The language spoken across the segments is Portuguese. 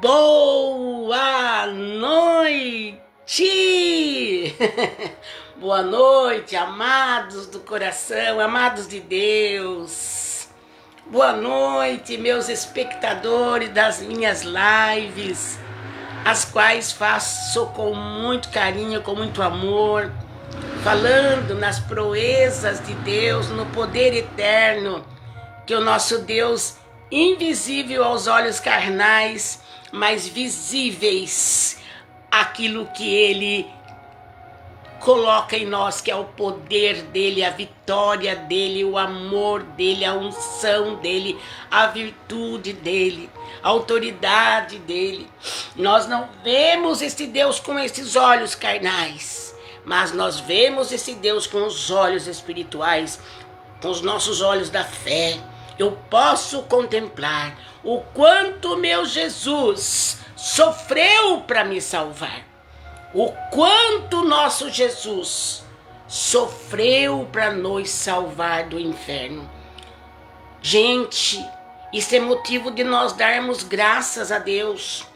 Boa noite! Boa noite, amados do coração, amados de Deus. Boa noite, meus espectadores das minhas lives, as quais faço com muito carinho, com muito amor, falando nas proezas de Deus, no poder eterno, que o nosso Deus, invisível aos olhos carnais, mas visíveis aquilo que Ele coloca em nós, que é o poder dEle, a vitória dEle, o amor dEle, a unção dEle, a virtude dEle, a autoridade dEle. Nós não vemos esse Deus com esses olhos carnais, mas nós vemos esse Deus com os olhos espirituais, com os nossos olhos da fé. Eu posso contemplar o quanto meu Jesus sofreu para me salvar. O quanto nosso Jesus sofreu para nos salvar do inferno. Gente, isso é motivo de nós darmos graças a Deus.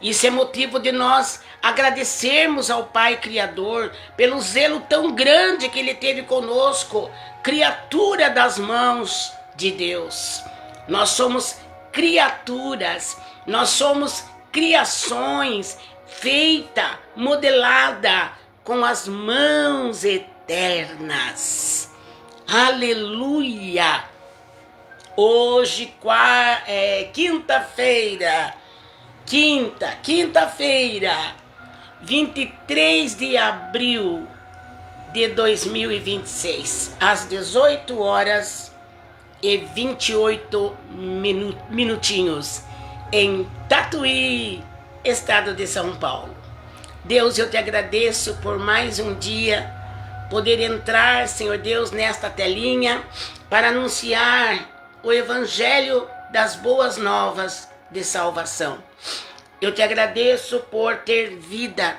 Isso é motivo de nós agradecermos ao Pai Criador pelo zelo tão grande que Ele teve conosco, criatura das mãos de Deus. Nós somos criaturas, nós somos criações feita, modelada com as mãos eternas. Aleluia! Hoje, quinta-feira, 23 de abril de 2026, às 18 horas e 28 minutinhos, em Tatuí, estado de São Paulo. Deus, eu te agradeço por mais um dia, poder entrar, Senhor Deus, nesta telinha, para anunciar o Evangelho das boas novas de salvação. Eu te agradeço por ter vida,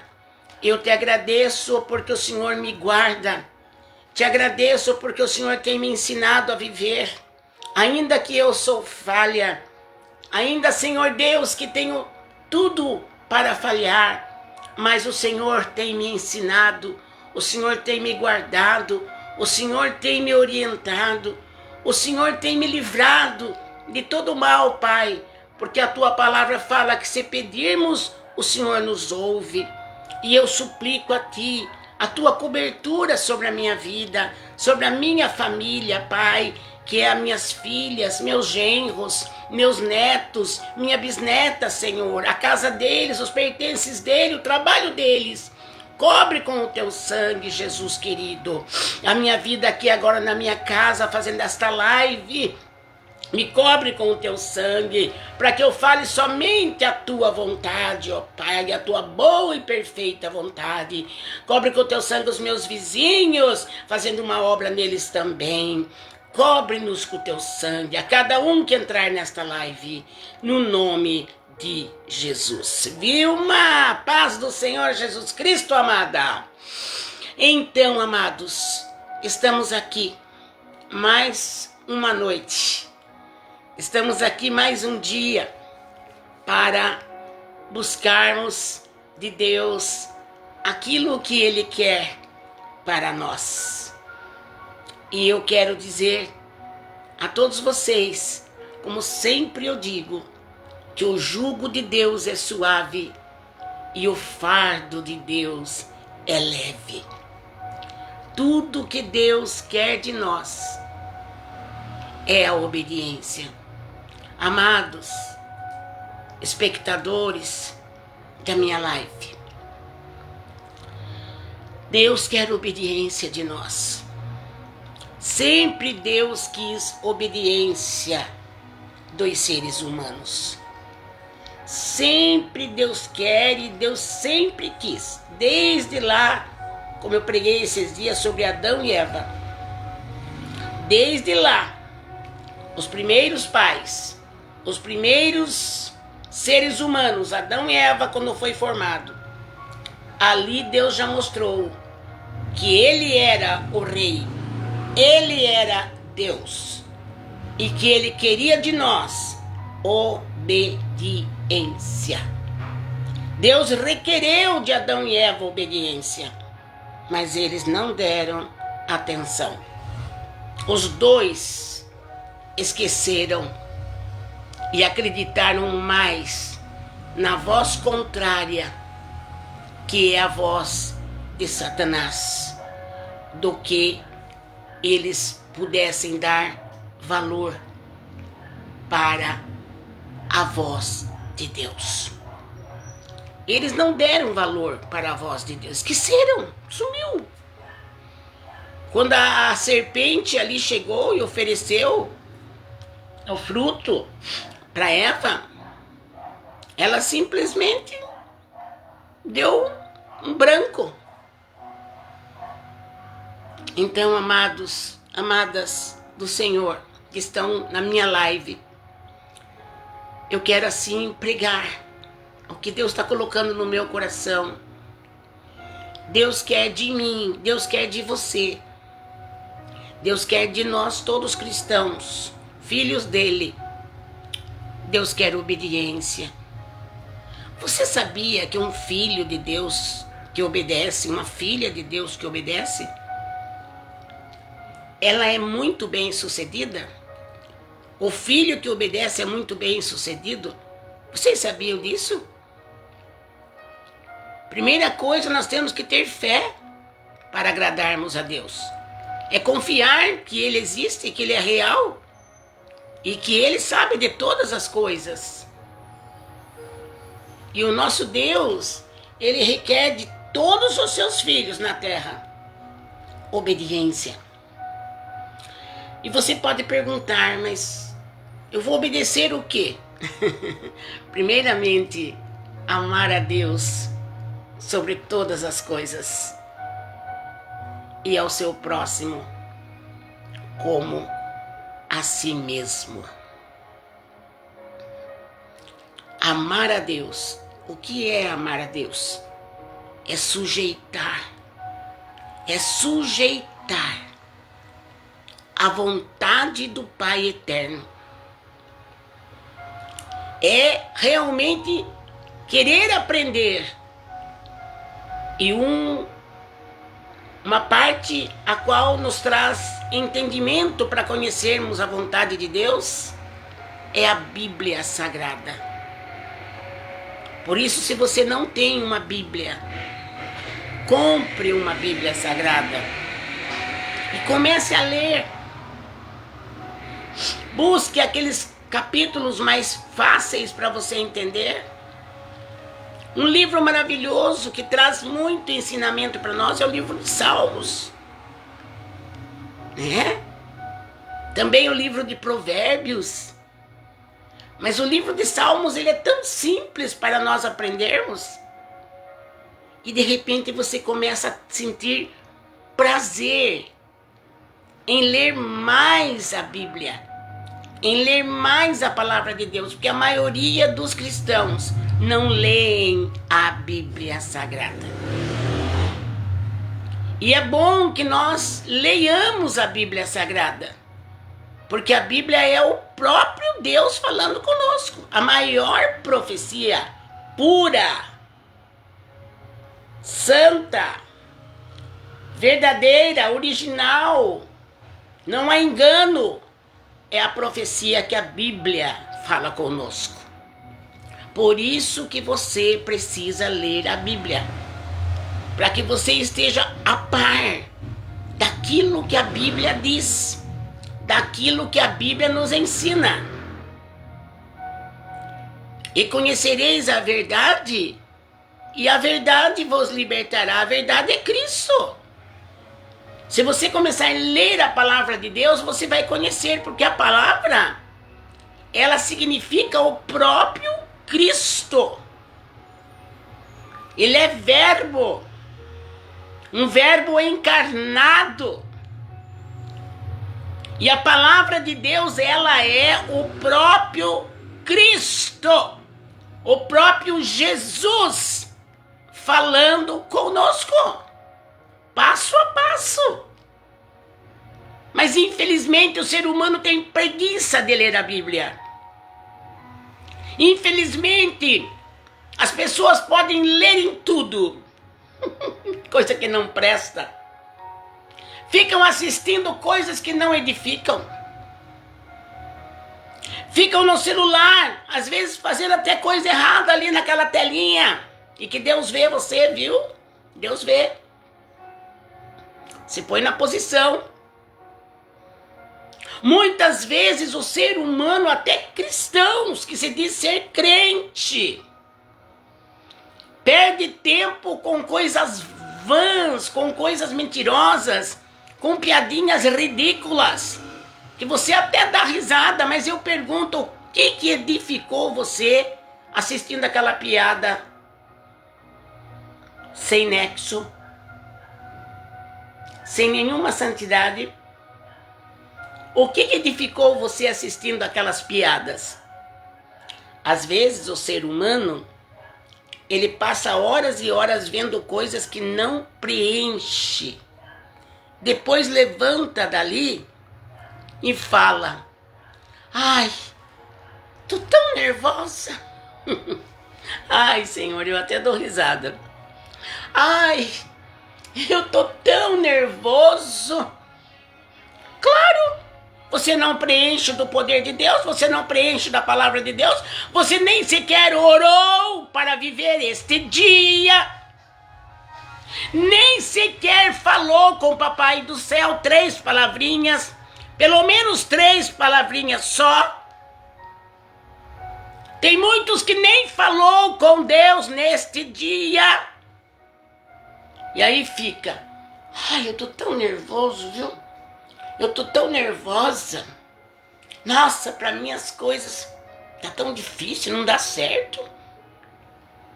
eu te agradeço porque o Senhor me guarda, te agradeço porque o Senhor tem me ensinado a viver, ainda que eu sou falha, ainda, Senhor Deus, que tenho tudo para falhar, mas o Senhor tem me ensinado, o Senhor tem me guardado, o Senhor tem me orientado, o Senhor tem me livrado de todo mal, Pai, porque a Tua palavra fala que se pedirmos, o Senhor nos ouve, e eu suplico a Ti a Tua cobertura sobre a minha vida, sobre a minha família, Pai, que é as minhas filhas, meus genros, meus netos, minha bisneta, Senhor, a casa deles, os pertences dele, o trabalho deles. Cobre com o teu sangue, Jesus querido, a minha vida aqui agora na minha casa, fazendo esta live. Me cobre com o teu sangue, para que eu fale somente a tua vontade, ó Pai, a tua boa e perfeita vontade. Cobre com o teu sangue os meus vizinhos, fazendo uma obra neles também. Cobre-nos com o teu sangue, a cada um que entrar nesta live, no nome de Jesus. Vilma, paz do Senhor Jesus Cristo, amada. Então, amados, estamos aqui mais uma noite. Estamos aqui mais um dia para buscarmos de Deus aquilo que Ele quer para nós. E eu quero dizer a todos vocês, como sempre eu digo, que o jugo de Deus é suave e o fardo de Deus é leve. Tudo que Deus quer de nós é a obediência. Amados espectadores da minha live, Deus quer obediência de nós. Sempre Deus quis obediência dos seres humanos. Sempre Deus quer e Deus sempre quis. Desde lá, como eu preguei esses dias sobre Adão e Eva. Desde lá, os primeiros pais, os primeiros seres humanos, Adão e Eva, quando foi formado, ali Deus já mostrou que Ele era o Rei. Ele era Deus e que Ele queria de nós obediência. obediência. Deus requereu de Adão e Eva obediência, mas eles não deram atenção. Os dois esqueceram e acreditaram mais na voz contrária, que é a voz de Satanás, do que eles pudessem dar valor para a voz de Deus. Eles não deram valor para a voz de Deus, esqueceram, sumiu. Quando a serpente ali chegou e ofereceu o fruto para Eva, ela simplesmente deu um branco. Então, amados, amadas do Senhor, que estão na minha live, eu quero assim pregar o que Deus está colocando no meu coração. Deus quer de mim, Deus quer de você, Deus quer de nós todos cristãos, filhos dele. Deus quer obediência. Você sabia que um filho de Deus que obedece, uma filha de Deus que obedece, ela é muito bem sucedida? O filho que obedece é muito bem sucedido? Vocês sabiam disso? Primeira coisa, nós temos que ter fé para agradarmos a Deus. É confiar que Ele existe, que Ele é real e que Ele sabe de todas as coisas. E o nosso Deus, Ele requer de todos os seus filhos na terra obediência. E você pode perguntar, mas eu vou obedecer o quê? Primeiramente, amar a Deus sobre todas as coisas e ao seu próximo como a si mesmo. Amar a Deus. O que é amar a Deus? É sujeitar. É sujeitar a vontade do Pai Eterno. É realmente querer aprender. E uma parte a qual nos traz entendimento para conhecermos a vontade de Deus é a Bíblia Sagrada. Por isso, se você não tem uma Bíblia, compre uma Bíblia Sagrada e comece a ler. Busque aqueles capítulos mais fáceis para você entender. Um livro maravilhoso que traz muito ensinamento para nós é o livro de Salmos. Também o livro de Provérbios. Mas o livro de Salmos, ele é tão simples para nós aprendermos. E de repente você começa a sentir prazer em ler mais a Bíblia, em ler mais a palavra de Deus, porque a maioria dos cristãos não leem a Bíblia Sagrada. E é bom que nós leiamos a Bíblia Sagrada, porque a Bíblia é o próprio Deus falando conosco. A maior profecia pura, santa, verdadeira, original, não há engano, é a profecia que a Bíblia fala conosco. Por isso que você precisa ler a Bíblia, para que você esteja a par daquilo que a Bíblia diz, daquilo que a Bíblia nos ensina. E conhecereis a verdade, e a verdade vos libertará. A verdade é Cristo. Se você começar a ler a palavra de Deus, você vai conhecer, porque a palavra, ela significa o próprio Cristo. Ele é verbo, um verbo encarnado. E a palavra de Deus, ela é o próprio Cristo, o próprio Jesus falando conosco, passo a passo. Mas infelizmente o ser humano tem preguiça de ler a Bíblia. Infelizmente, as pessoas podem ler em tudo, coisa que não presta. Ficam assistindo coisas que não edificam. Ficam no celular, às vezes fazendo até coisa errada ali naquela telinha. E que Deus vê você, viu? Deus vê. Se põe na posição. Muitas vezes o ser humano, até cristãos, que se diz ser crente, perde tempo com coisas vãs, com coisas mentirosas, com piadinhas ridículas, que você até dá risada, mas eu pergunto, o que edificou você assistindo aquela piada sem nexo, sem nenhuma santidade? O que edificou você assistindo aquelas piadas? Às vezes o ser humano, ele passa horas e horas vendo coisas que não preenche. Depois levanta dali e fala: ai, tô tão nervosa. Ai, Senhor, eu até dou risada. Ai, eu tô tão nervoso. Claro, você não preenche do poder de Deus, você não preenche da palavra de Deus, você nem sequer orou para viver este dia, nem sequer falou com o Papai do Céu 3 palavrinhas, pelo menos 3 palavrinhas só. Tem muitos que nem falou com Deus neste dia. E aí fica: ai, eu tô tão nervoso, viu? Eu tô tão nervosa. Nossa, para mim as coisas tá tão difícil, não dá certo.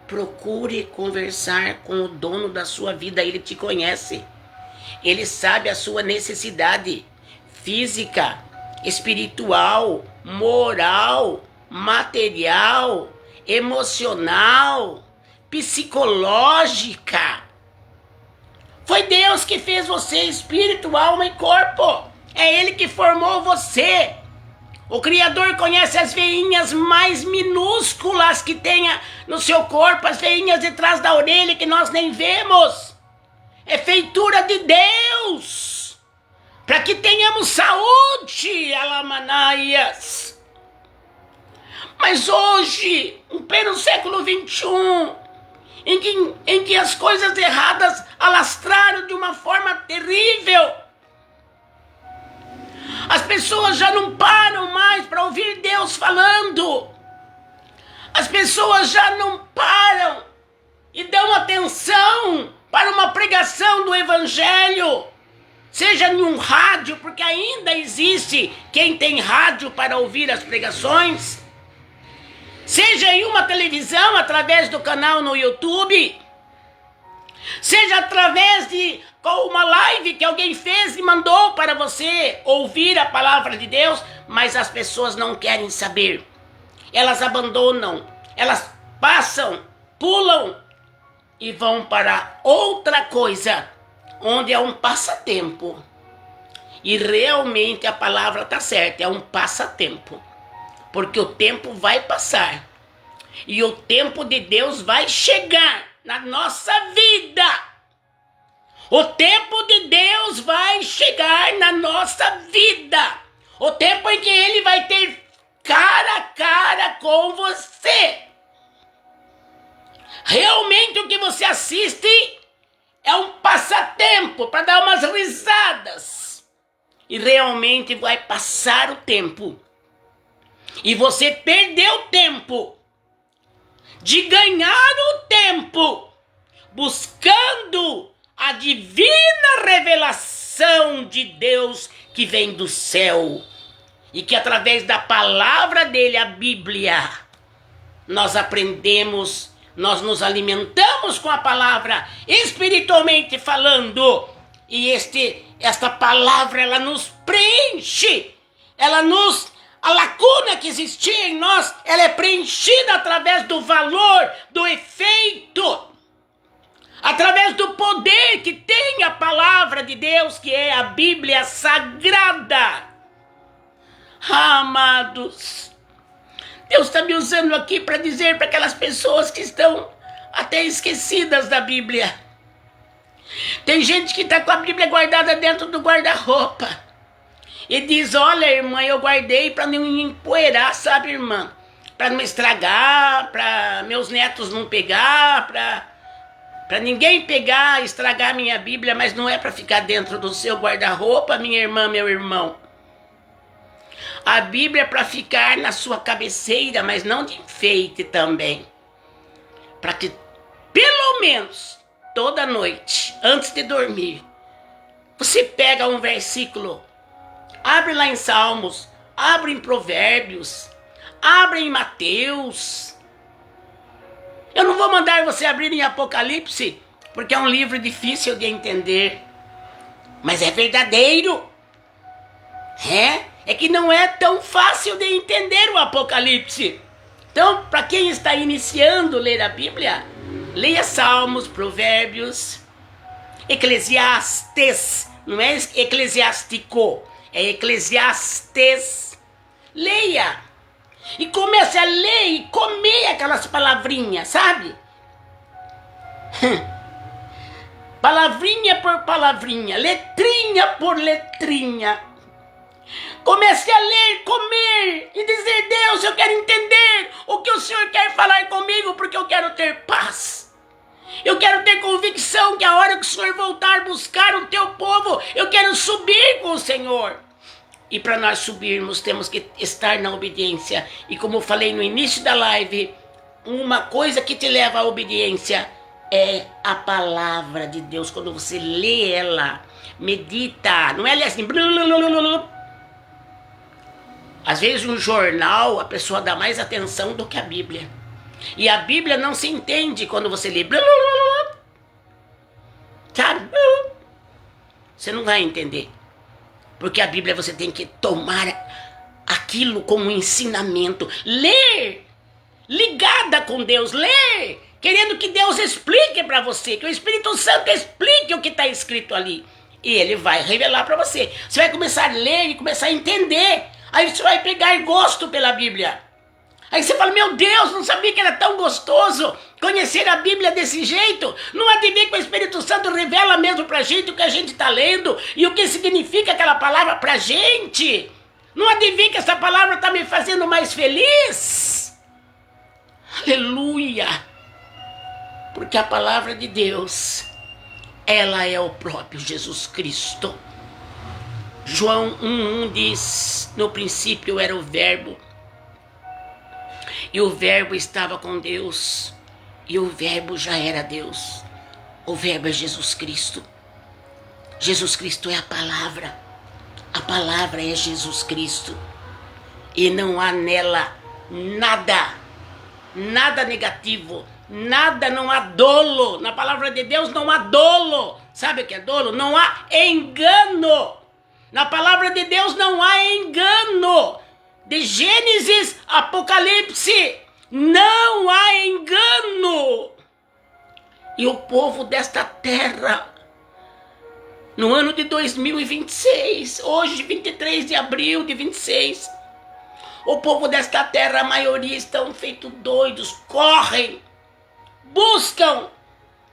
Procure conversar com o dono da sua vida, ele te conhece. Ele sabe a sua necessidade física, espiritual, moral, material, emocional, psicológica. Foi Deus que fez você espírito, alma e corpo. É Ele que formou você. O Criador conhece as veinhas mais minúsculas que tenha no seu corpo, as veinhas de trás da orelha que nós nem vemos. É feitura de Deus, para que tenhamos saúde, alamanaias. Mas hoje, em pleno século 21, em que as coisas erradas alastraram de uma forma terrível, as pessoas já não param mais para ouvir Deus falando. As pessoas já não param e dão atenção para uma pregação do Evangelho, seja em um rádio, porque ainda existe quem tem rádio para ouvir as pregações, seja em uma televisão, através do canal no YouTube, seja através de uma live que alguém fez e mandou para você ouvir a palavra de Deus, mas as pessoas não querem saber. Elas abandonam, elas passam, pulam e vão para outra coisa, onde é um passatempo. E realmente a palavra está certa, é um passatempo. Porque o tempo vai passar. E o tempo de Deus vai chegar na nossa vida. O tempo de Deus vai chegar na nossa vida. O tempo em que Ele vai ter cara a cara com você. Realmente o que você assiste é um passatempo para dar umas risadas. E realmente vai passar o tempo. E você perdeu tempo de ganhar o tempo buscando a divina revelação de Deus que vem do céu e que através da palavra dele, a Bíblia, nós aprendemos, nós nos alimentamos com a palavra espiritualmente falando, e esta palavra ela nos preenche, a lacuna que existia em nós, ela é preenchida através do valor, do efeito, através do poder que tem a palavra de Deus, que é a Bíblia Sagrada. Amados, Deus está me usando aqui para dizer para aquelas pessoas que estão até esquecidas da Bíblia. Tem gente que está com a Bíblia guardada dentro do guarda-roupa. E diz, olha, irmã, eu guardei para não empoeirar, sabe, irmã? Para não estragar, para meus netos não pegar, para ninguém pegar, estragar minha Bíblia, mas não é para ficar dentro do seu guarda-roupa, minha irmã, meu irmão. A Bíblia é para ficar na sua cabeceira, mas não de enfeite também. Para que, pelo menos, toda noite, antes de dormir, você pega um versículo, abre lá em Salmos, abre em Provérbios, abre em Mateus. Eu não vou mandar você abrir em Apocalipse, porque é um livro difícil de entender, mas é verdadeiro. É que não é tão fácil de entender o Apocalipse. Então, para quem está iniciando a ler a Bíblia, leia Salmos, Provérbios, Eclesiastes, não é eclesiástico, é Eclesiastes. Leia e comece a ler e comer aquelas palavrinhas, sabe? Palavrinha por palavrinha, letrinha por letrinha. Comece a ler, comer e dizer, Deus, eu quero entender o que o Senhor quer falar comigo, porque eu quero ter paz. Eu quero ter convicção que a hora que o Senhor voltar buscar o teu povo, eu quero subir com o Senhor. E para nós subirmos, temos que estar na obediência. E como eu falei no início da live, uma coisa que te leva à obediência é a palavra de Deus. Quando você lê ela, medita, não é ler assim... Às vezes um jornal, a pessoa dá mais atenção do que a Bíblia. E a Bíblia não se entende quando você lê. Sabe? Você não vai entender. Porque a Bíblia você tem que tomar aquilo como um ensinamento. Ler, ligada com Deus, ler, querendo que Deus explique para você, que o Espírito Santo explique o que está escrito ali. E ele vai revelar para você. Você vai começar a ler e começar a entender. Aí você vai pegar gosto pela Bíblia. Aí você fala, meu Deus, não sabia que era tão gostoso conhecer a Bíblia desse jeito. Não adivinha que o Espírito Santo revela mesmo pra gente o que a gente está lendo e o que significa aquela palavra pra gente. Não adivinha que essa palavra está me fazendo mais feliz? Aleluia! Porque a palavra de Deus, ela é o próprio Jesus Cristo. João 1,1 diz, no princípio era o Verbo, e o Verbo estava com Deus, e o Verbo já era Deus. O Verbo é Jesus Cristo. Jesus Cristo é a palavra é Jesus Cristo, e não há nela nada negativo, não há dolo. Na palavra de Deus não há dolo. Sabe o que é dolo? Não há engano. Na palavra de Deus não há engano. De Gênesis, Apocalipse, não há engano. E o povo desta terra, no ano de 2026, hoje 23 de abril de 26, o povo desta terra, a maioria estão feitos doidos, correm, buscam,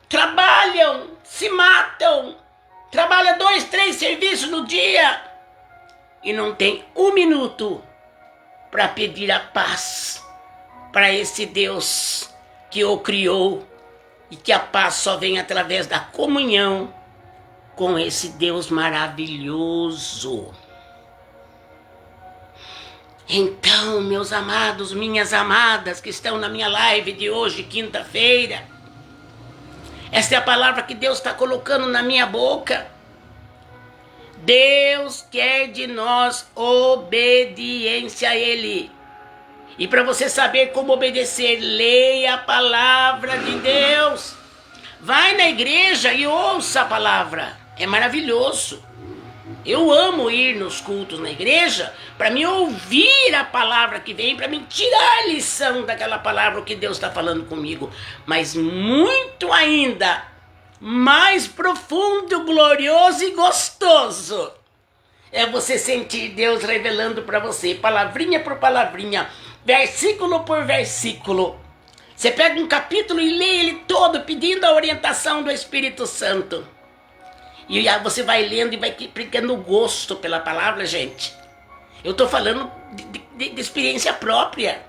trabalham, se matam, trabalha 2, 3 serviços no dia e não tem um minuto para pedir a paz para esse Deus que o criou, e que a paz só vem através da comunhão com esse Deus maravilhoso. Então, meus amados, minhas amadas que estão na minha live de hoje, quinta-feira, essa é a palavra que Deus está colocando na minha boca. Deus quer de nós obediência a Ele. E para você saber como obedecer, leia a palavra de Deus. Vai na igreja e ouça a palavra. É maravilhoso. Eu amo ir nos cultos na igreja para me ouvir a palavra que vem, para me tirar a lição daquela palavra que Deus está falando comigo. Mas muito ainda, mais profundo, glorioso e gostoso, é você sentir Deus revelando para você, palavrinha por palavrinha, versículo por versículo. Você pega um capítulo e lê ele todo, pedindo a orientação do Espírito Santo. E aí você vai lendo e vai pegando gosto pela palavra, gente. Eu estou falando de experiência própria.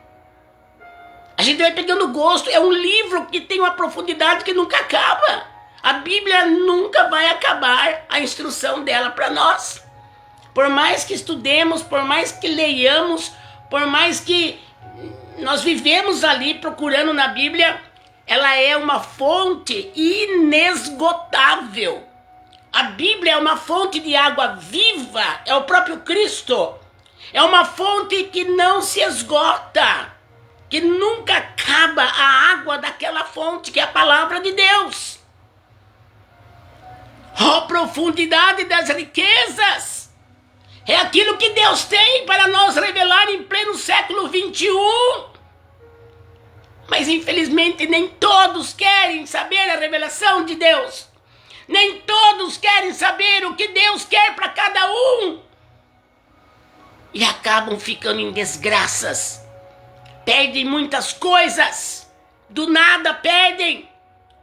A gente vai pegando gosto. É um livro que tem uma profundidade que nunca acaba. A Bíblia nunca vai acabar a instrução dela para nós. Por mais que estudemos, por mais que leiamos, por mais que nós vivemos ali procurando na Bíblia, ela é uma fonte inesgotável. A Bíblia é uma fonte de água viva, é o próprio Cristo. É uma fonte que não se esgota, que nunca acaba a água daquela fonte, que é a palavra de Deus. Oh, profundidade das riquezas! É aquilo que Deus tem para nos revelar em pleno século 21. Mas infelizmente nem todos querem saber a revelação de Deus. Nem todos querem saber o que Deus quer para cada um. E acabam ficando em desgraças. Perdem muitas coisas. Do nada perdem.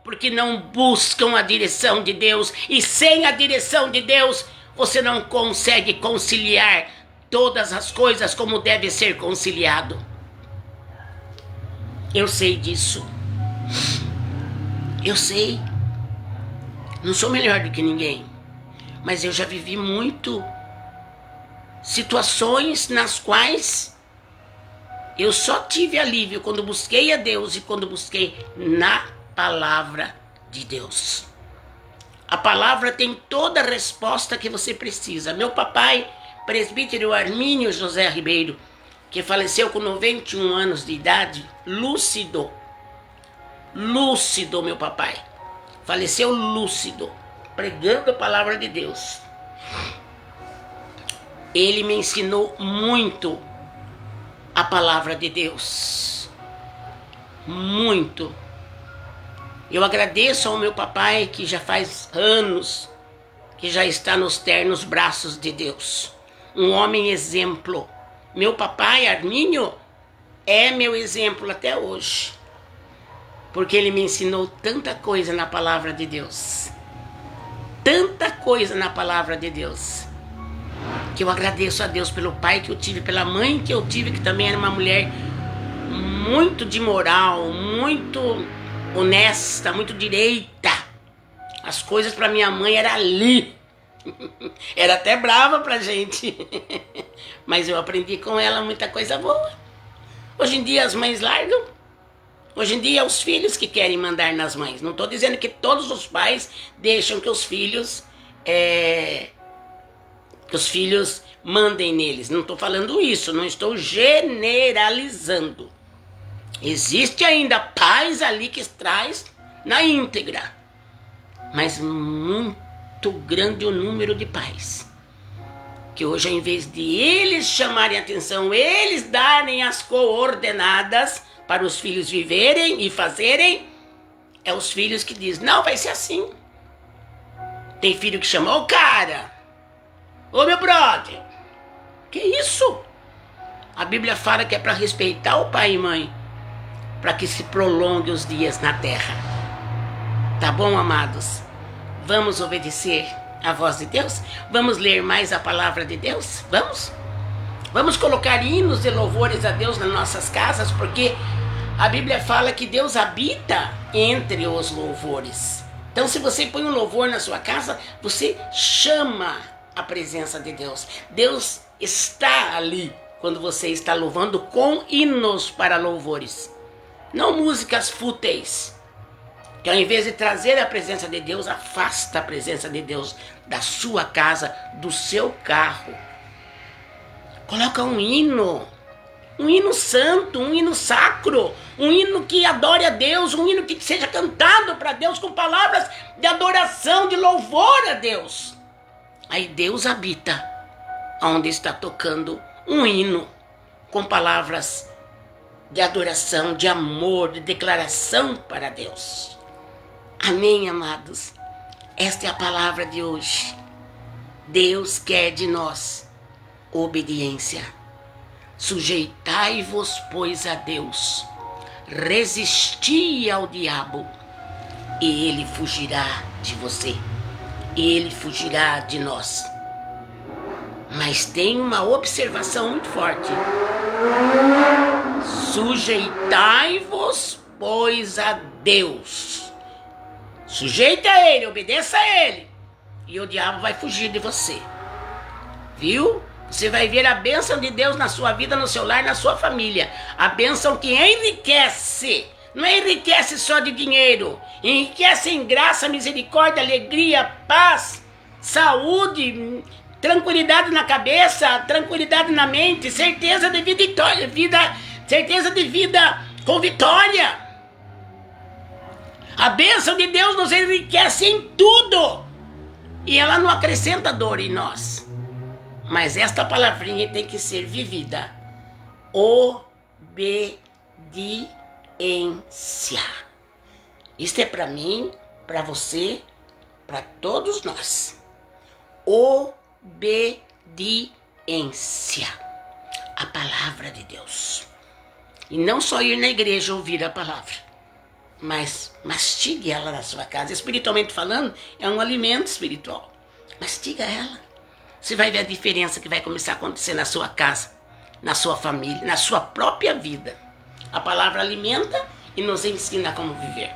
Porque não buscam a direção de Deus. E sem a direção de Deus, você não consegue conciliar todas as coisas como deve ser conciliado. Eu sei disso. Eu sei. Não sou melhor do que ninguém. Mas eu já vivi muito situações nas quais eu só tive alívio quando busquei a Deus e quando busquei na palavra de Deus. A palavra tem toda a resposta que você precisa. Meu papai, presbítero Armínio José Ribeiro, que faleceu com 91 anos de idade, lúcido, meu papai. Faleceu lúcido, pregando a palavra de Deus. Ele me ensinou muito a palavra de Deus. Muito. Eu agradeço ao meu papai que já faz anos que já está nos ternos braços de Deus. Um homem exemplo. Meu papai, Armínio, é meu exemplo até hoje. Porque ele me ensinou tanta coisa na palavra de Deus. Tanta coisa na palavra de Deus. Que eu agradeço a Deus pelo pai que eu tive, pela mãe que eu tive, que também era uma mulher muito de moral, muito honesta, muito direita. As coisas para minha mãe era ali. Era até brava pra gente. Mas eu aprendi com ela muita coisa boa. Hoje em dia as mães largam. Hoje em dia é os filhos que querem mandar nas mães. Não estou dizendo que todos os pais deixam que os filhos mandem neles. Não estou falando isso, não estou generalizando. Existe ainda pais ali que traz na íntegra. Mas muito grande o número de pais. Que hoje, ao invés de eles chamarem atenção, eles darem as coordenadas para os filhos viverem e fazerem, é os filhos que dizem, não, vai ser assim. Tem filho que chama, ô cara, ô meu brother, que isso? A Bíblia fala que é para respeitar o pai e mãe, para que se prolongue os dias na terra. Tá bom, amados? Vamos obedecer a voz de Deus? Vamos ler mais a palavra de Deus? Vamos? Vamos colocar hinos e louvores a Deus nas nossas casas, porque a Bíblia fala que Deus habita entre os louvores. Então, se você põe um louvor na sua casa, você chama a presença de Deus. Deus está ali quando você está louvando com hinos para louvores. Não músicas fúteis, que ao invés de trazer a presença de Deus, afasta a presença de Deus da sua casa, do seu carro. Coloca um hino santo, um hino sacro, um hino que adore a Deus, um hino que seja cantado para Deus com palavras de adoração, de louvor a Deus. Aí Deus habita onde está tocando um hino com palavras de adoração, de amor, de declaração para Deus. Amém, amados? Esta é a palavra de hoje. Deus quer de nós obediência. Sujeitai-vos, pois, a Deus. Resisti ao diabo, e ele fugirá de você. Ele fugirá de nós. Mas tem uma observação muito forte. Sujeitai-vos, pois, a Deus. Sujeita a Ele, obedeça a Ele. E o diabo vai fugir de você. Viu? Você vai ver a bênção de Deus na sua vida, no seu lar, na sua família. A bênção que enriquece. Não enriquece só de dinheiro. Enriquece em graça, misericórdia, alegria, paz, saúde, tranquilidade na cabeça, tranquilidade na mente, certeza de vida, certeza de vida com vitória. A bênção de Deus nos enriquece em tudo. E ela não acrescenta dor em nós. Mas esta palavrinha tem que ser vivida. Obediência. Isto é para mim, para você, para todos nós. Obediência. A palavra de Deus. E não só ir na igreja ouvir a palavra, mas mastigue ela na sua casa. Espiritualmente falando, é um alimento espiritual. Mastiga ela. Você vai ver a diferença que vai começar a acontecer na sua casa, na sua família, na sua própria vida. A palavra alimenta e nos ensina como viver.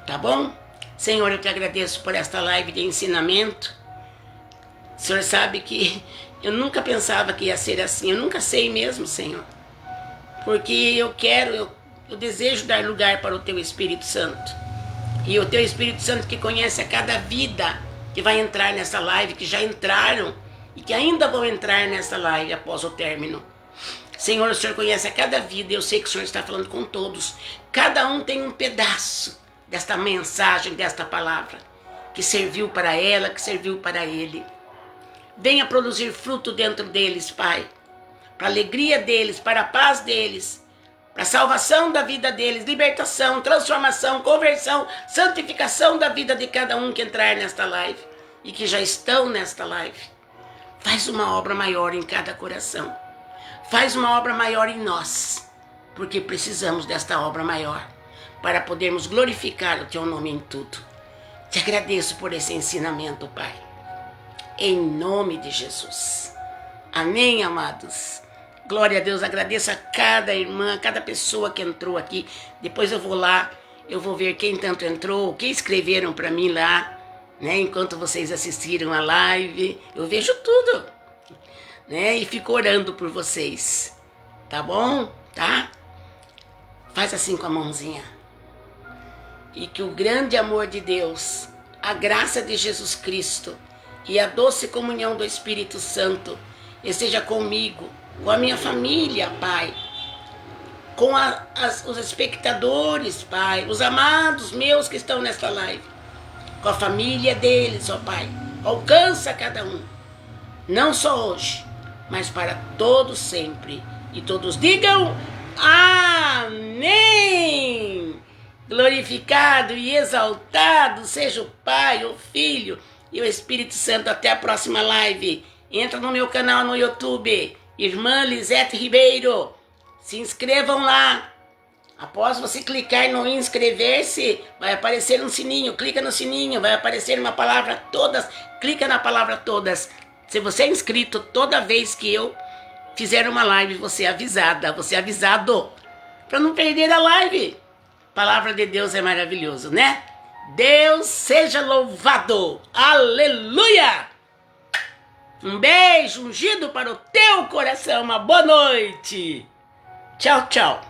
Tá bom? Senhor, eu te agradeço por esta live de ensinamento. O Senhor sabe que eu nunca pensava que ia ser assim. Eu nunca sei mesmo, Senhor. Porque eu desejo dar lugar para o Teu Espírito Santo. E o Teu Espírito Santo que conhece a cada vida que vai entrar nessa live, que já entraram e que ainda vão entrar nessa live após o término. Senhor, o Senhor conhece a cada vida, eu sei que o Senhor está falando com todos. Cada um tem um pedaço desta mensagem, desta palavra, que serviu para ela, que serviu para ele. Venha produzir fruto dentro deles, Pai, para a alegria deles, para a paz deles, para a salvação da vida deles, libertação, transformação, conversão, santificação da vida de cada um que entrar nesta live e que já estão nesta live. Faz uma obra maior em cada coração. Faz uma obra maior em nós, porque precisamos desta obra maior para podermos glorificar o Teu nome em tudo. Te agradeço por esse ensinamento, Pai. Em nome de Jesus. Amém, amados. Glória a Deus, agradeço a cada irmã, a cada pessoa que entrou aqui. Depois eu vou lá, eu vou ver quem tanto entrou, quem escreveram para mim lá, né? Enquanto vocês assistiram a live, eu vejo tudo, né? E fico orando por vocês, tá bom? Tá? Faz assim com a mãozinha. E que o grande amor de Deus, a graça de Jesus Cristo e a doce comunhão do Espírito Santo esteja comigo, com a minha família, Pai, com os espectadores, Pai, os amados meus que estão nesta live, com a família deles, ó Pai. Alcança cada um, não só hoje, mas para todos sempre. E todos digam amém. Glorificado e exaltado seja o Pai, o Filho e o Espírito Santo. Até a próxima live. Entra no meu canal no YouTube, Irmã Lisete Ribeiro. Se inscrevam lá. Após você clicar no inscrever-se, vai aparecer um sininho. Clica no sininho, vai aparecer uma palavra todas. Clica na palavra todas. Se você é inscrito, toda vez que eu fizer uma live, você é avisada, você é avisado, para não perder a live. A palavra de Deus é maravilhoso, né? Deus seja louvado. Aleluia! Um beijo ungido para o teu coração. Uma boa noite. Tchau, tchau.